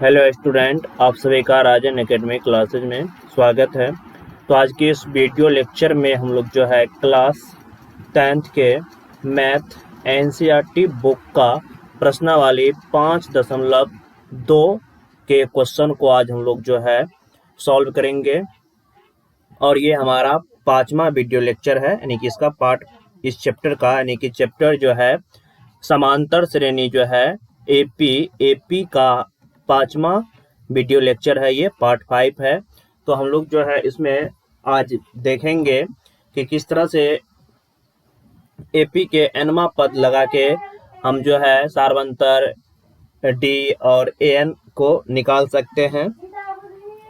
Hello student, आप सभी का राजन एकेडमी क्लासेज में स्वागत है। तो आज के इस वीडियो लेक्चर में हम लोग जो है क्लास 10th के मैथ एनसीईआरटी बुक का प्रश्नावली 5.2 के क्वेश्चन को आज हम लोग जो है सॉल्व करेंगे। और ये हमारा 5वां वीडियो लेक्चर है, यानी कि इसका पार्ट इस चैप्टर का, यानी कि चैप्टर जो है समांतर श्रेणी जो है एपी का 5वां वीडियो लेक्चर है, ये पार्ट 5 है। तो हम लोग जो है इसमें आज देखेंगे कि किस तरह से एपी के nवां पद लगा के हम जो है सारवंतर डी और एन को निकाल सकते हैं।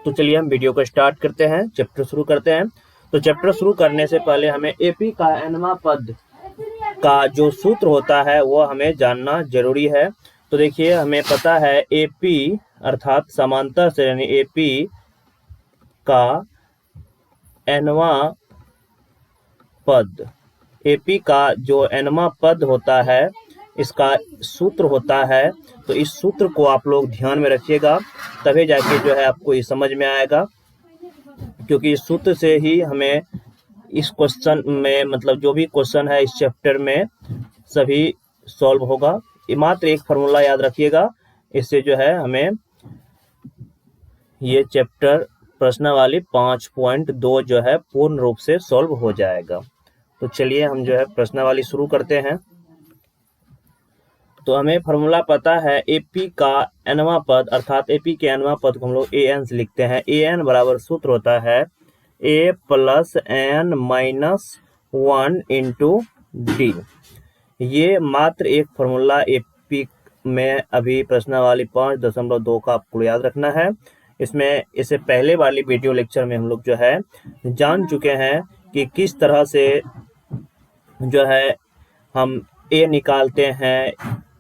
तो चलिए हम वीडियो को स्टार्ट करते हैं, चैप्टर शुरू करते हैं। तो चैप्टर शुरू करने से पहले हमें एपी का nवां पद का जो सूत्र होता है वो हमें जानना जरूरी है। तो देखिए, हमें पता है एपी अर्थात समांतर श्रेणी एपी का nवां पद, एपी का जो nवां पद होता है इसका सूत्र होता है। तो इस सूत्र को आप लोग ध्यान में रखिएगा, तभी जाके जो है आपको ये समझ में आएगा, क्योंकि इस सूत्र से ही हमें इस क्वेश्चन में मतलब जो भी क्वेश्चन है इस चैप्टर में सभी सॉल्व होगा। मात्र एक फार्मूला याद रखिएगा, इससे जो है हमें ये चैप्टर प्रश्नावली 5.2 जो है पूर्ण रूप से सॉल्व हो जाएगा। तो चलिए हम जो है प्रश्नावली शुरू करते हैं। तो हमें फार्मूला पता है एपी का nवां पद अर्थात एपी के nवां पद को हम लोग an से लिखते हैं। an बराबर सूत्र होता है a plus n minus 1 into D. ये मात्र एक फार्मूला एपी में अभी प्रश्नावली 5.2 का आपको याद रखना है। इसमें इससे पहले वाली वीडियो लेक्चर में हम लोग जो है जान चुके हैं कि किस तरह से जो है हम a निकालते हैं,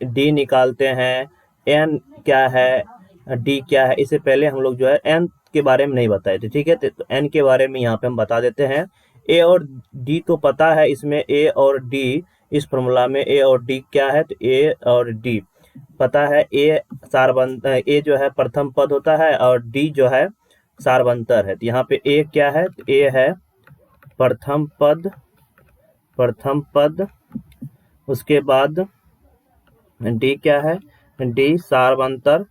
d निकालते हैं, n क्या है, d क्या है। इससे पहले हम लोग जो है n के बारे में नहीं बताए थे, ठीक है। तो n के बारे में यहाँ पे हम बता देते हैं। a और d तो पता है, इसमें a और d इस फॉर्मूला में a और d क्या है, तो a और d पता है। a जो है प्रथम पद होता है और d जो है सारवंतर है। तो यहाँ पे a क्या है, तो a है प्रथम पद, उसके बाद d क्या है, d सारवंतर,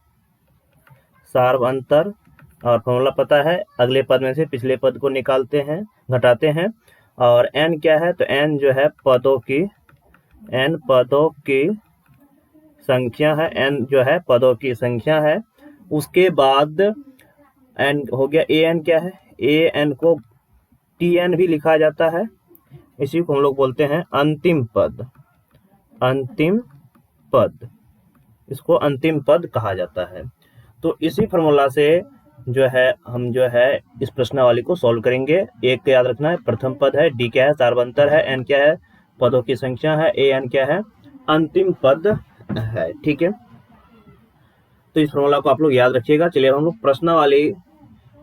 और फॉर्मूला पता है, अगले पद में से पिछले पद को निकालते हैं, घटाते हैं। और n क्या है, तो n जो है पदों की संख्या है, n जो है पदों की संख्या है। उसके बाद n हो गया। an क्या है, an को tn भी लिखा जाता है, इसी को हम लोग बोलते हैं अंतिम पद, इसको अंतिम पद कहा जाता है। तो इसी फॉर्मूला से जो है हम जो है इस प्रश्नावली को सॉल्व करेंगे। एक याद रखना है, प्रथम पद है, डी क्या है सारवंतर है, एन क्या है पदों की संख्या है, एन क्या है अंतिम पद है, ठीक है। तो इस फॉर्मूला को आप लोग याद रखिएगा। चलिए हम लोग प्रश्नावली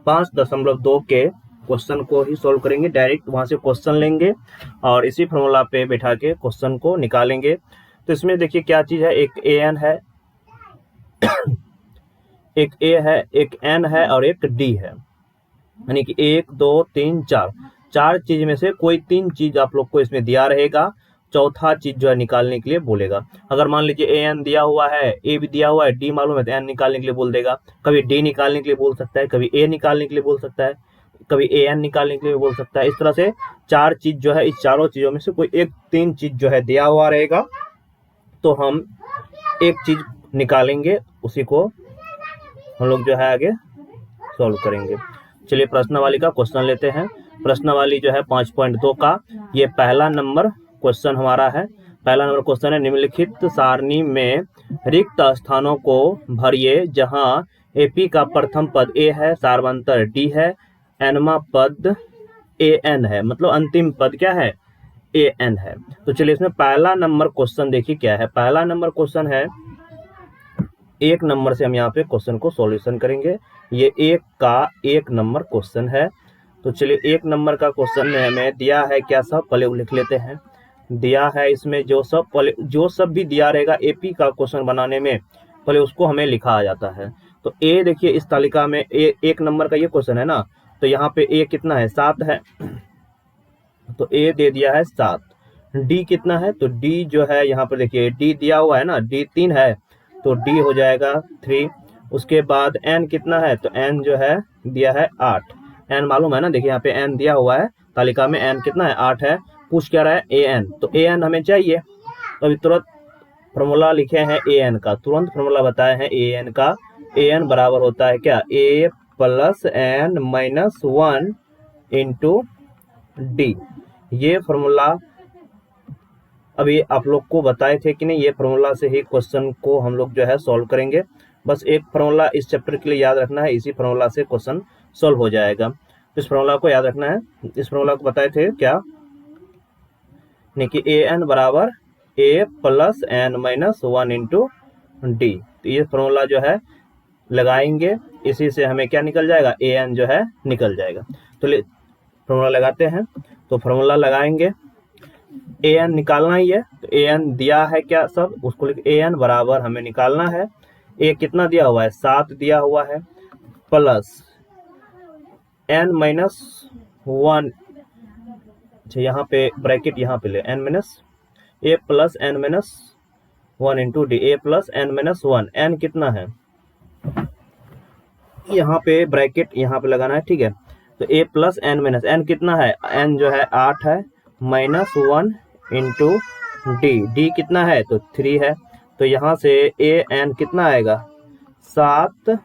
5.2 के क्वेश्चन को ही सॉल्व करेंगे। डायरेक्ट वहां से क्वेश्चन लेंगे और इसी फॉर्मूला पे बैठा के क्वेश्चन को निकालेंगे। तो इसमें देखिए क्या चीज है, एक an है, एक a है, एक n है और एक d है, यानी कि 1 2 3 4 चीज में से कोई 3 चीज आप लोग को इसमें दिया रहेगा, चौथा चीज जो है निकालने के लिए बोलेगा। अगर मान लीजिए an दिया हुआ है, a भी दिया हुआ है, d मालूम है, तो n निकालने के लिए बोल देगा। कभी d निकालने के लिए बोल सकता है, कभी a निकालने के लिए बोल सकता है, कभी an निकालने के लिए बोल सकता है। इस तरह से 4 चीज जो है, इस चारों चीजों में से कोई एक 3 चीज जो है दिया हुआ रहेगा, तो हम एक चीज निकालेंगे, उसी को हम लोग जो है आगे सॉल्व करेंगे। चलिए प्रश्नावली का क्वेश्चन लेते हैं। प्रश्नावली जो है 5.2 का ये पहला नंबर क्वेश्चन हमारा है। पहला नंबर क्वेश्चन है, निम्नलिखित सारणी में रिक्त स्थानों को भरिए जहां एपी का प्रथम पद a है, सारवंतर d है, nवां पद an है, मतलब अंतिम पद क्या है, an है। तो चलिए इसमें पहला नंबर क्वेश्चन देखिए क्या है। पहला नंबर क्वेश्चन है, 1 नंबर से हम यहाँ पे क्वेश्चन को सॉल्यूशन करेंगे। ये 1 नंबर क्वेश्चन है। तो चलिए 1 नंबर का क्वेश्चन में हमें दिया है क्या, सब पहले लिख लेते हैं। दिया है इसमें जो सब भी दिया रहेगा एपी का क्वेश्चन बनाने में, पहले उसको हमें लिखा आ जाता है। तो ए देखिए इस तालिका में एक नंबर का ये क्वेश्चन है ना, तो यहाँ पे ए कितना है 7 है, तो ए दे दिया है 7। डी कितना है, तो डी जो है यहाँ पर देखिए डी दिया हुआ है ना, डी 3 है तो डी हो जाएगा 3। उसके बाद एन कितना है, तो एन जो है दिया है 8। एन मालूम है ना, देखिए यहाँ पे एन दिया हुआ है तालिका में, एन कितना है 8 है। पूछ क्या रहा है ए एन, तो ए एन हमें चाहिए, तो अभी तुरंत फॉर्मूला लिखे हैं ए एन का, तुरंत फॉर्मूला बताए हैं ए एन का। ए एन बराबर होता है क्या, A plus N minus 1 into D. ये फॉर्मूला अभी आप लोग को बताए थे कि नहीं, ये फॉर्मूला से ही क्वेश्चन को हम लोग जो है सॉल्व करेंगे। बस एक फॉर्मूला इस चैप्टर के लिए याद रखना है, इसी फॉर्मूला से क्वेश्चन सॉल्व हो जाएगा। तो इस फॉर्मूला को याद रखना है। इस फॉर्मूला को बताए थे क्या, नहीं कि ए एन बराबर A plus N minus 1 into D. तो ये फॉर्मूला जो है लगाएंगे, इसी से हमें क्या निकल जाएगा, ए एन जो है निकल जाएगा। तो फॉर्मूला लगाते हैं, तो फॉर्मूला लगाएंगे, ए एन निकालना ही है। तो ए एन दिया है क्या सब, उसको लिख, ए एन बराबर हमें निकालना है, ए कितना दिया हुआ है 7 दिया हुआ है, प्लस एन माइनस 1, अच्छा यहाँ पे ब्रैकेट यहाँ पे ले, N minus A plus N minus 1 into D, A plus N minus 1। N कितना है, यहाँ पे ब्रैकेट यहाँ पे लगाना है, ठीक है। तो A plus N minus, N कितना है, एन जो है 8 है, माइनस 1 इंटू डी, डी कितना है तो 3 है। तो यहाँ से ए एन कितना आएगा 7,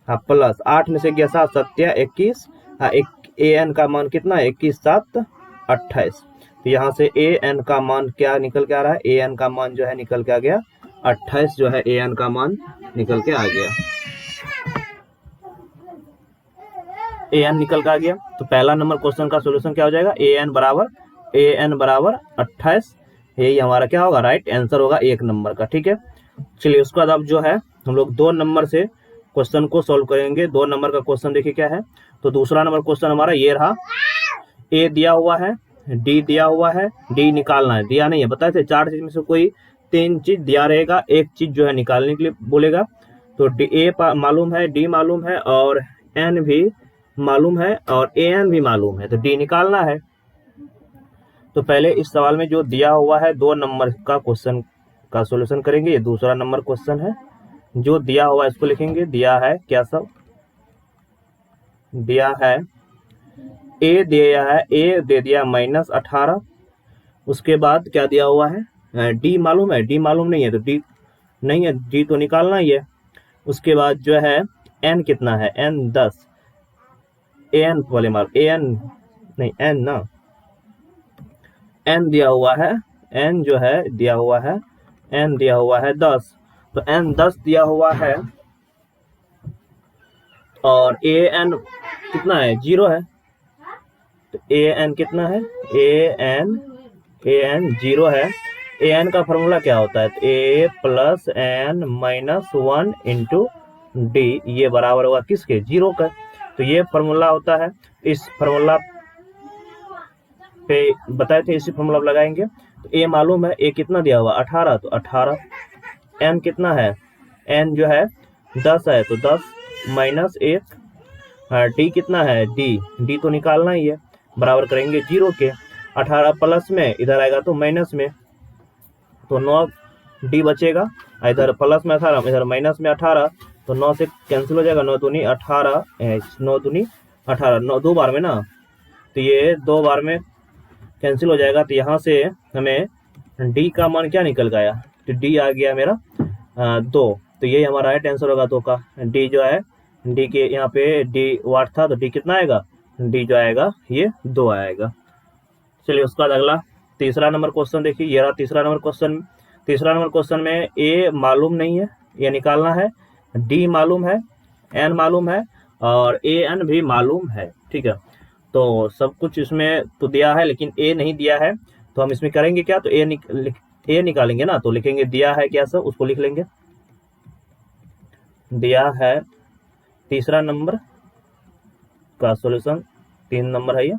प्लस 8 में से गया 7 7 21, ए एन का मान कितना है 21 7 28। तो यहाँ से ए एन का मान क्या निकल के आ रहा है, ए एन का मान जो है निकल के आ गया 28, जो है ए एन का मान निकल के आ गया, ए एन निकल के आ गया। तो पहला नंबर क्वेश्चन का सोल्यूशन क्या हो जाएगा, ए एन बराबर 28, यही हमारा क्या होगा राइट आंसर होगा 1 नंबर का, ठीक है। चलिए उसके बाद अब जो है हम लोग 2 नंबर से क्वेश्चन को सॉल्व करेंगे। 2 नंबर का क्वेश्चन देखिए क्या है, तो दूसरा नंबर क्वेश्चन हमारा ये रहा, ए दिया हुआ है, डी दिया हुआ है, डी निकालना है, दिया नहीं है, बताए थे 4 चीज में से कोई 3 चीज दिया रहेगा, एक चीज जो है निकालने के लिए बोलेगा। तो डी ए मालूम है, डी मालूम है और एन भी मालूम है और ए एन भी मालूम है, तो डी निकालना है। तो पहले इस सवाल में जो दिया हुआ है 2 नंबर का क्वेश्चन का सॉल्यूशन करेंगे। ये दूसरा नंबर क्वेश्चन है, जो दिया हुआ है इसको लिखेंगे। दिया है क्या सब, दिया है ए दिया है, ए दे दिया माइनस 18। उसके बाद क्या दिया हुआ है, डी मालूम है, डी मालूम नहीं है, तो डी नहीं है, डी तो निकालना ही है। उसके बाद जो है एन कितना है, एन 10, ए एन वाले माल, ए एन नहीं एन ना, एन दिया हुआ है, एन जो है दिया हुआ है, एन दिया हुआ है 10, तो एन 10 दिया हुआ है और ए एन कितना है 0 है, तो ए एन कितना है, ए एन 0 है। ए एन का फॉर्मूला क्या होता है, तो A plus N minus 1 into D, ये बराबर होगा किसके 0 का। तो ये फॉर्मूला होता है, इस फॉर्मूला पे बताए थे, इसी फॉर्मूला पे लगाएंगे। तो ए मालूम है, ए कितना दिया हुआ 18, तो 18, एन कितना है, एन जो है 10 है, तो 10 माइनस 1, डी कितना है, डी तो निकालना ही है, बराबर करेंगे 0 के। 18 प्लस में इधर आएगा तो माइनस में, तो 9 डी बचेगा, इधर प्लस में 18, इधर माइनस में 18, तो 9 से कैंसिल हो जाएगा, 9 दूनी 18, 9 दूनी 18, 9 2 बार में ना, तो ये 2 बार में कैंसिल हो जाएगा। तो यहाँ से हमें डी का मान क्या निकल गया, तो डी आ गया मेरा 2, तो यही हमारा राइट आंसर होगा 2 का। डी जो है, डी के यहाँ पे डी वाट था, तो डी कितना आएगा, डी जो आएगा ये 2 आएगा। चलिए उसके बाद अगला तीसरा नंबर क्वेश्चन देखिए, ये रहा तीसरा नंबर क्वेश्चन। तीसरा नंबर क्वेश्चन में ए मालूम नहीं है, ये निकालना है, डी मालूम है, एन मालूम है और ए एन भी मालूम है, ठीक है। तो सब कुछ इसमें तो दिया है, लेकिन ए नहीं दिया है, तो हम इसमें करेंगे क्या, तो ए निकालेंगे ना, तो लिखेंगे दिया है क्या सब, उसको लिख लेंगे, दिया है तीसरा नंबर का सॉल्यूशन, 3 नंबर है ये।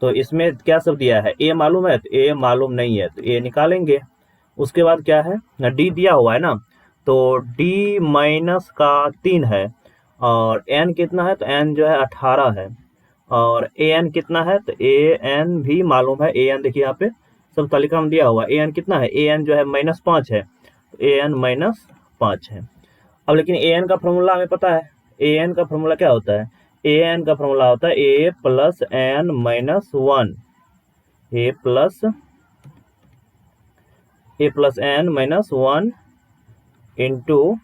तो इसमें क्या सब दिया है, ए मालूम है, तो ए मालूम नहीं है, तो ए निकालेंगे। उसके बाद क्या है, डी दिया हुआ है ना, तो d माइनस का 3 है, और n कितना है, तो n जो है 18 है, और an कितना है, तो an भी मालूम है। an देखिए यहाँ पे सब तालिका में दिया हुआ है। an कितना है, an जो है -5 है, तो an -5 है। अब लेकिन an का फॉर्मूला हमें पता है। an का फॉर्मूला क्या होता है, an का फॉर्मूला होता है a plus n minus 1, a plus n minus 1 into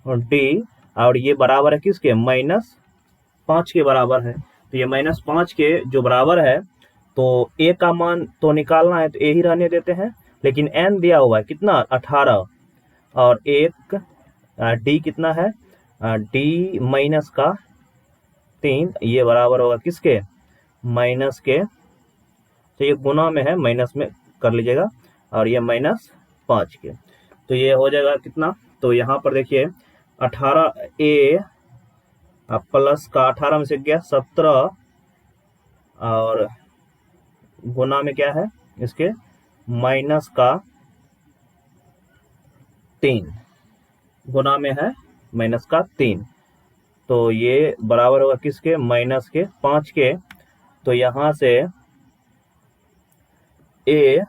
D, और ये बराबर है किसके, -5 के बराबर है। तो ये -5 के जो बराबर है, तो a का मान तो निकालना है, तो a ही रहने देते हैं, लेकिन n दिया हुआ है कितना, 18, और एक d कितना है, d माइनस का 3, ये बराबर होगा किसके, माइनस के, तो ये गुना में है, माइनस में कर लीजिएगा, और ये -5 के, तो ये हो जाएगा कितना, तो यहाँ पर देखिए 18a प्लस का 18 में से गया 17, और गुना में क्या है इसके, माइनस का 3, गुना में है माइनस का 3, तो ये बराबर होगा किसके, माइनस के 5 के। तो यहाँ से a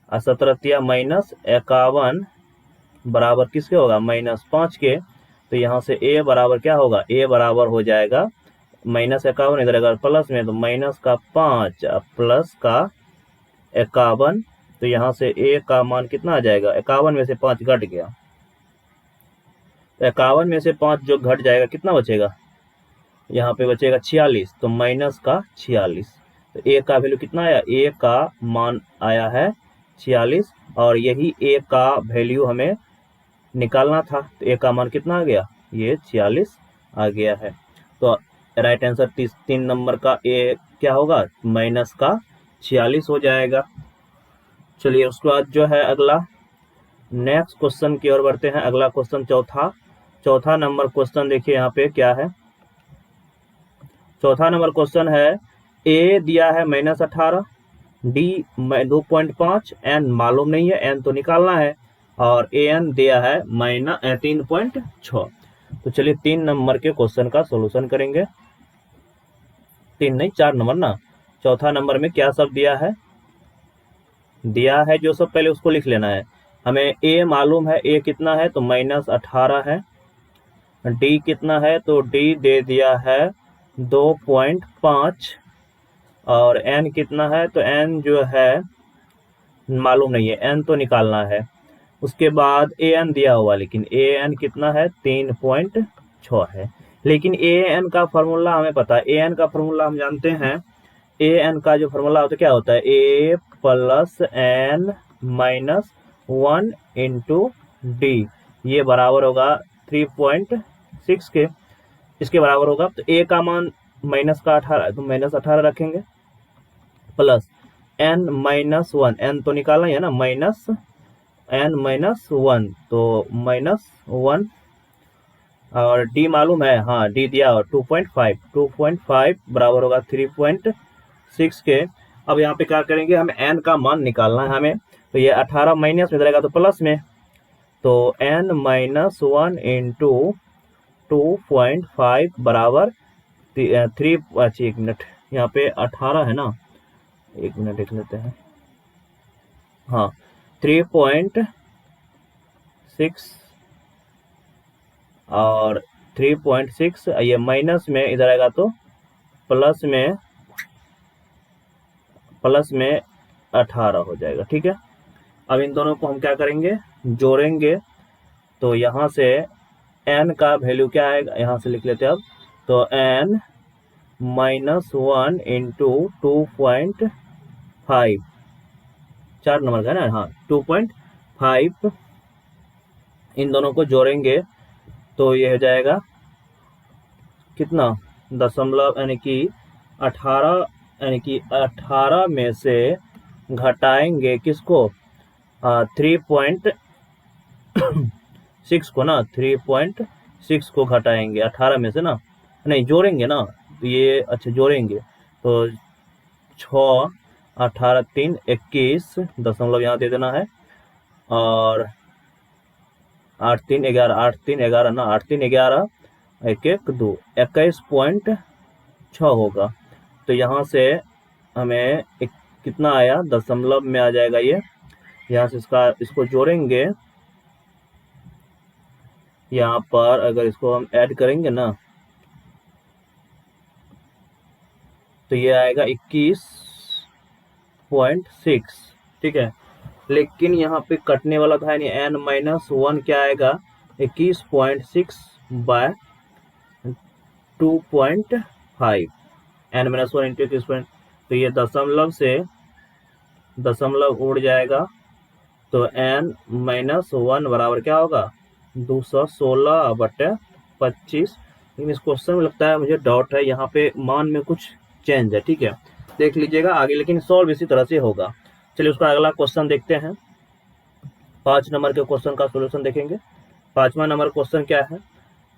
17 -51 बराबर किसके होगा, -5 के। तो यहाँ से a बराबर क्या होगा, a बराबर हो जाएगा -51, इधर अगर प्लस में, तो माइनस का 5 प्लस का 51, तो यहाँ से a का मान कितना आ जाएगा, 51 में से 5 घट गया, तो 51 में से 5 जो घट जाएगा कितना बचेगा, यहाँ पे बचेगा 46, तो माइनस का 46, तो a का वैल्यू कितना आया, a का मान आया है 46, और यही a का वैल्यू हमें निकालना था, तो a का मान कितना आ गया, ये 46 आ गया है। तो राइट आंसर 3 नंबर का a क्या होगा, माइनस का 46 हो जाएगा। चलिए उसके बाद जो है अगला नेक्स्ट क्वेश्चन की ओर बढ़ते हैं। अगला क्वेश्चन चौथा नंबर क्वेश्चन देखिए यहाँ पे क्या है। चौथा नंबर क्वेश्चन है, a दिया है -18, d 2.5, n मालूम नहीं है, n तो निकालना है, और an दिया है 3.6। तो चलिए 3 नंबर के क्वेश्चन का सॉल्यूशन करेंगे। 3 नहीं 4 नंबर ना। चौथा नंबर में क्या सब दिया है जो सब पहले उसको लिख लेना है। हमें a मालूम है, a कितना है, तो -18 है। d कितना है, तो d दे दिया है 2.5, और n कितना है, तो n जो है मालूम नहीं है, n तो निकालना है। उसके बाद an दिया हुआ, लेकिन an कितना है, 3.6 है। लेकिन an का फॉर्मूला हमें पता है, an का फॉर्मूला हम जानते हैं। an का जो फॉर्मूला होता है क्या होता है, a plus n minus 1 into D, ये बराबर होगा 3.6 के, इसके बराबर होगा। तो a का मान माइनस का 18, तो -18 रखेंगे, प्लस n माइनस 1, n तो निकालना है ना, माइनस n माइनस 1, तो -1, और d मालूम है, हाँ d दिया 2.5 बराबर होगा 3.6 के। अब यहाँ पे क्या करेंगे, हमें n का मान निकालना है हमें, तो ये 18 माइनस में रहेगा तो प्लस में, तो n माइनस 1 इंटू 2.5 बराबर 3, अच्छा 1 मिनट, यहाँ पे 18 है ना, 1 मिनट देख लेते हैं, हाँ 3.6 और 3.6, ये माइनस में इधर आएगा तो प्लस में 18 हो जाएगा, ठीक है। अब इन दोनों को हम क्या करेंगे, जोड़ेंगे, तो यहाँ से n का वैल्यू क्या आएगा, यहाँ से लिख लेते हैं अब, तो n -1 इंटू 2.5, 4 नंबर का है ना, हाँ 2.5, इन दोनों को जोड़ेंगे तो ये हो जाएगा कितना, दशमलव, यानी कि 18 में से घटाएंगे किसको, 3.6 को ना, 3.6 को घटाएंगे 18 में से ना, नहीं जोड़ेंगे ना, तो ये अच्छा जोड़ेंगे, तो 6 18 3 21 दशमलव यहाँ दे देना है, और 8 3 11 8 3 11 ना 8 3 11 1 1 2 21.6 होगा। तो यहाँ से हमें कितना आया, दशमलव में आ जाएगा ये। यहाँ से इसको जोड़ेंगे, यहाँ पर अगर इसको हम ऐड करेंगे ना तो ये आएगा 21.6, ठीक है। लेकिन यहाँ पे कटने वाला था नहीं, n-1 क्या आएगा 21.6 बाय 2.5, n-1 इंटू 21, तो ये दशमलव उड़ जाएगा, तो n-1 बराबर क्या होगा 216/25। लेकिन इस क्वेश्चन में लगता है मुझे डाउट है, यहाँ पे मान में कुछ चेंज है, ठीक है, देख लीजिएगा आगे, लेकिन सॉल्व इसी तरह से होगा। चलिए उसका अगला क्वेश्चन देखते हैं। 5 नंबर के क्वेश्चन का सोल्यूशन देखेंगे। 5वां नंबर क्वेश्चन क्या है।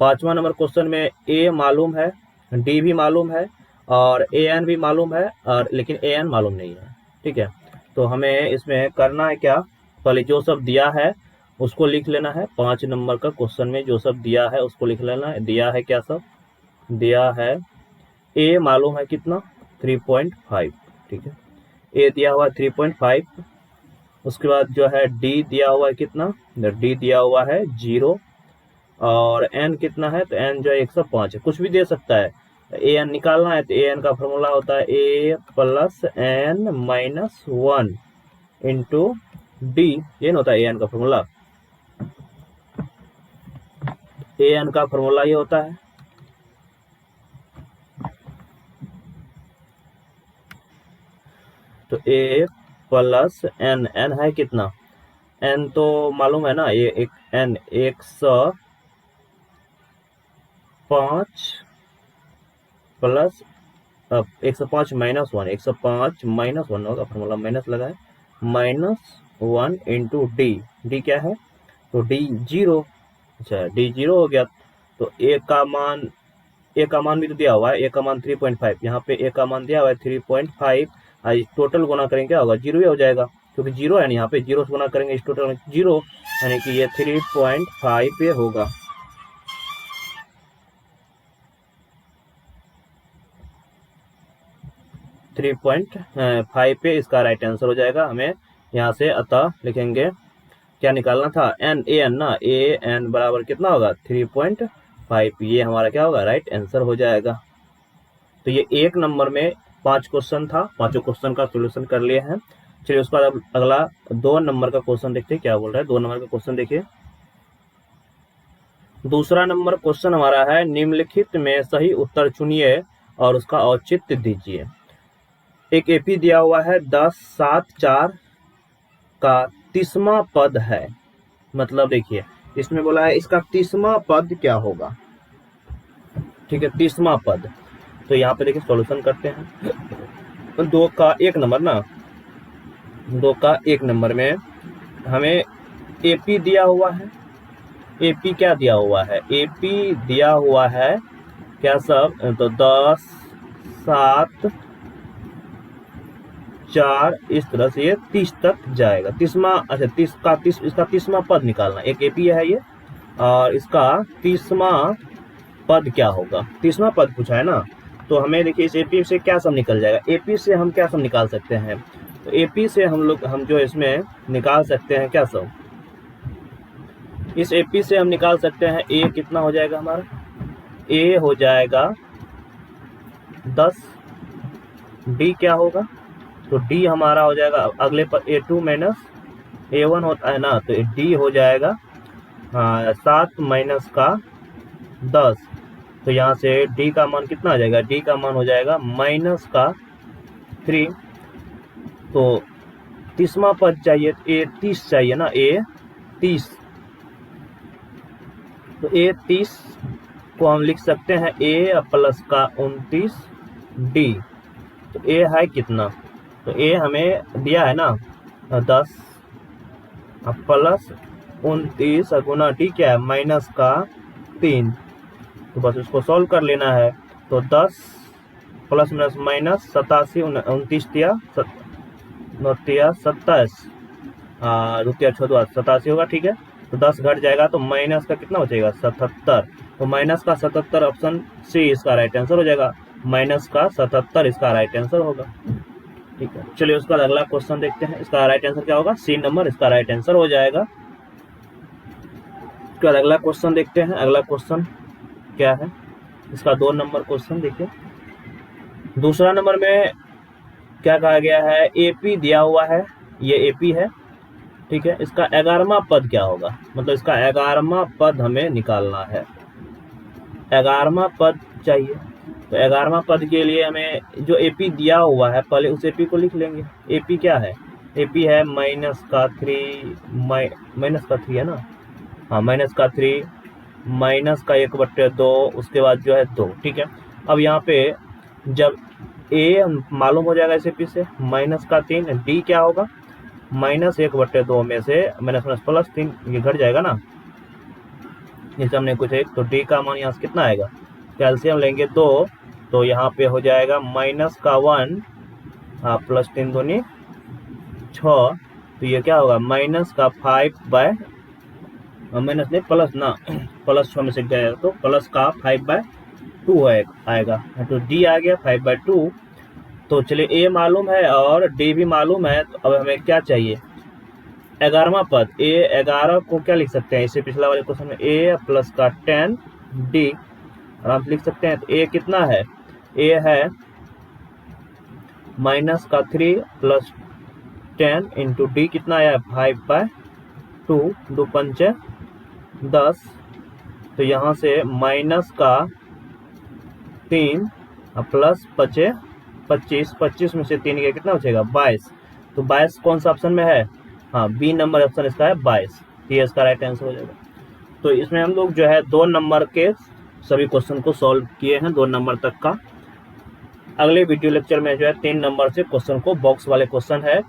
5वां नंबर क्वेश्चन में ए मालूम है, डी भी मालूम है और ए एन भी मालूम है, और लेकिन ए एन मालूम नहीं है, ठीक है। तो हमें इसमें करना है क्या, पहले जो सब दिया है उसको लिख लेना है। 5 नंबर का क्वेश्चन में जो सब दिया है उसको लिख लेना है। दिया है क्या, सब दिया है, ए मालूम है कितना 3.5, ठीक है, ए दिया हुआ है 3.5। उसके बाद जो है डी दिया हुआ है कितना, डी दिया हुआ है 0, और एन कितना है, तो एन जो है 105 है, कुछ भी दे सकता है। ए एन निकालना है तो ए एन का फॉर्मूला होता है A plus N minus 1 into D, ये ना होता है ए एन का फॉर्मूला। ए एन का फॉर्मूला ये होता है, तो ए प्लस एन, एन है कितना, एन तो मालूम है ना, ये एक एन 105 प्लस 105 माइनस 1, 105 माइनस 1 होगा, फॉर्मूला माइनस लगा है, -1 इंटू डी, डी क्या है, तो डी 0, अच्छा डी 0 हो गया। तो ए का मान भी तो दिया हुआ है, ए का मान 3.5, यहाँ पे ए का मान दिया हुआ है 3.5, टोटल गुना करेंगे क्या होगा, 0 ही हो जाएगा, क्योंकि 0 है ना यहाँ पे, 0 से गुना करेंगे इस टोटल में 0, यानी कि ये 3.5 पे होगा। थ्री पॉइंट 5 पे इसका राइट आंसर हो जाएगा। हमें यहाँ से अतः लिखेंगे, क्या निकालना था, एन, ए एन ना, ए एन बराबर कितना होगा 3.5, ये हमारा क्या होगा राइट आंसर हो जाएगा। तो ये 1 नंबर में 5 क्वेश्चन था, 5 क्वेश्चन का सोल्यूशन कर लिए हैं। चलिए उसके बाद अगला 2 नंबर का क्वेश्चन देखते हैं क्या बोल रहा है। 2 नंबर का क्वेश्चन देखिए। दूसरा नंबर क्वेश्चन हमारा है, निम्नलिखित में सही उत्तर चुनिए और उसका औचित्य दीजिए। एक एपी दिया हुआ है 10 7 4 का 30वां पद है, मतलब देखिए इसमें बोला है इसका 30वां पद क्या होगा, ठीक है, 30वां पद। तो यहाँ पे देखिए सॉल्यूशन करते हैं। 2 का 1 नंबर ना, 2 का 1 नंबर में हमें एपी दिया हुआ है, एपी क्या दिया हुआ है, एपी दिया हुआ है क्या सब, तो 10 7 4 इस तरह से ये 30 तक जाएगा। 30वां, अच्छा 30 का 30, इसका 30वां पद निकालना, एक एपी है ये, और इसका 30वां पद क्या होगा, 30वां पद पूछा है ना। तो हमें देखिए इस एपी से क्या सब निकल जाएगा, एपी से हम क्या सब निकाल सकते हैं, तो एपी से हम जो इसमें निकाल सकते हैं क्या सब, इस एपी से हम निकाल सकते हैं ए कितना हो जाएगा हमारा, ए हो जाएगा 10, डी क्या होगा, तो डी हमारा हो जाएगा अगले पर A2 माइनस A1 होता है ना, तो डी हो जाएगा 7 माइनस का 10, तो यहाँ से डी का मान कितना आ जाएगा, डी का मान हो जाएगा माइनस का 3। तो 30वां पद चाहिए, A30 चाहिए ना, A30, तो A30 को हम लिख सकते हैं A प्लस का 29 डी, तो ए है कितना, तो ए हमें दिया है ना 10 प्लस 29 गुना डी क्या है माइनस का 3, तो बस उसको सॉल्व कर लेना है। तो 10 प्लस माइनस माइनस 87, 29 दिया 27, रुपया 87 होगा, ठीक है। तो 10 घट जाएगा तो माइनस का कितना बचेगा 77। तो माइनस का 77 ऑप्शन सी इसका राइट आंसर हो जाएगा। माइनस का 77 इसका राइट आंसर होगा। ठीक है, चलिए उसका अगला क्वेश्चन देखते हैं। इसका राइट आंसर क्या होगा, सी नंबर इसका राइट आंसर हो जाएगा। उसका अगला क्वेश्चन देखते हैं। अगला क्वेश्चन क्या है, इसका 2 नंबर क्वेश्चन देखिए। दूसरा नंबर में क्या कहा गया है, एपी दिया हुआ है, ये एपी है। ठीक है, इसका 11वां पद क्या होगा, मतलब इसका 11वां पद हमें निकालना है। 11वां पद चाहिए, तो 11वां पद के लिए हमें जो एपी दिया हुआ है पहले उस एपी को लिख लेंगे। एपी क्या है, एपी है माइनस का 3 है ना, हाँ माइनस का 3 माइनस का 1/2 उसके बाद जो है 2। ठीक है, अब यहाँ पे जब ए मालूम हो जाएगा इस एपी से, माइनस का 3, डी क्या होगा माइनस 1/2 में से माइनस प्लस 3, ये घट जाएगा ना, जैसे हमने कुछ एक, तो डी का मान यहाँ से कितना आएगा, कैल्शियम लेंगे 2, तो यहाँ पे हो जाएगा माइनस का 1 प्लस 3 दूनी 6, तो ये क्या होगा माइनस का 5/, माइनस नहीं प्लस ना, प्लस 6 में से गया तो प्लस का 5/2 आएगा। तो डी आ गया 5/2। तो चलिए ए मालूम है और डी भी मालूम है, तो अब हमें क्या चाहिए 11वां पद। ए 11 को क्या लिख सकते हैं, इससे पिछला वाले क्वेश्चन में ए प्लस का 10 डी आराम से लिख सकते हैं। तो ए कितना है, ए है माइनस का 3 प्लस 10 इंटू डी कितना आया 5/2, 2 पंचे 10, तो यहाँ से माइनस का 3 प्लस 25, 25 में से 3 गया कितना बचेगा 22। तो 22 कौन सा ऑप्शन में है, हाँ बी नंबर ऑप्शन इसका है 22, ये इसका राइट आंसर हो जाएगा। तो इसमें हम लोग जो है 2 नंबर के सभी क्वेश्चन को सॉल्व किए हैं, 2 नंबर तक का। अगले वीडियो लेक्चर में जो है 3 नंबर से क्वेश्चन को बॉक्स वाले क्वेश्चन है,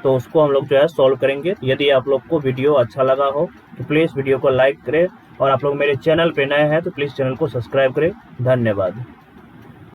तो उसको हम लोग जो है सॉल्व करेंगे। यदि आप लोग को वीडियो अच्छा लगा हो तो प्लीज़ वीडियो को लाइक करें, और आप लोग मेरे चैनल पे नए हैं तो प्लीज़ चैनल को सब्सक्राइब करें। धन्यवाद।